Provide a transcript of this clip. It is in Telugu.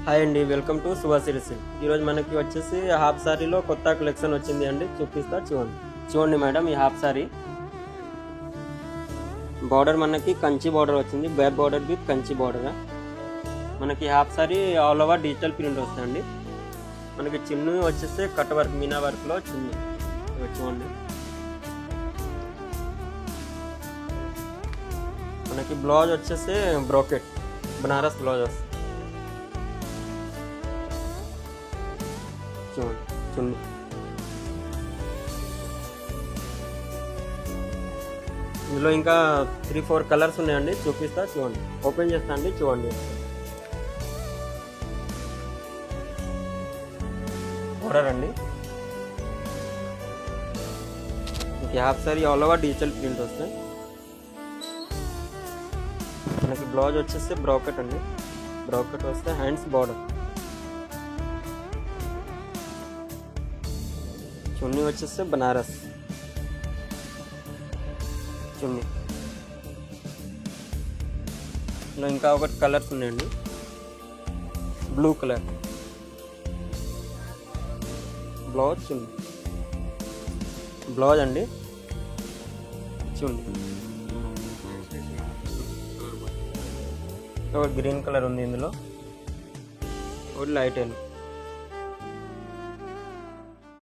హాయ్ అండి, వెల్కమ్ టు సుభాష్ సిల్క్. ఈరోజు మనకి వచ్చేసి హాఫ్ సారీలో కొత్త కలెక్షన్ వచ్చింది అండి, చూపిస్తా చూడండి మేడం. ఈ హాఫ్ సారీ బార్డర్ మనకి కంచి బార్డర్ వచ్చింది, back border with Kanchi border. మనకి half sari all over digital print వస్తుందండి. మనకి చిన్న వచ్చేసి కట్ వర్క్ మీనా వర్క్లో చిన్న చూడండి. మనకి బ్లౌజ్ వచ్చేసి బ్రోకెట్ బనారస్ బ్లౌజ్ వస్తుంది. చూడండి ఇందులో ఇంకా 3-4 కలర్స్ ఉన్నాయండి, చూపిస్తా చూడండి. ఓపెన్ చేస్తా అండి, చూడండి. ఆర్డర్ అండి. Half sari all over digital print వస్తాయి. మనకి బ్లౌజ్ వచ్చేసి బ్రోకెట్ అండి, బ్రోకెట్ వస్తే హ్యాండ్స్ బార్డర్. చున్నీ వచ్చేసి బనారస్ చున్నీ. ఇందులో ఇంకా ఒకటి కలర్స్ ఉన్నాయండి, బ్లూ కలర్. బ్లౌజ్ చున్నీ, బ్లౌజ్ అండి చున్నీ. ఒక గ్రీన్ కలర్ ఉంది ఇందులో, ఒకటి లైట్ ఎల్లో.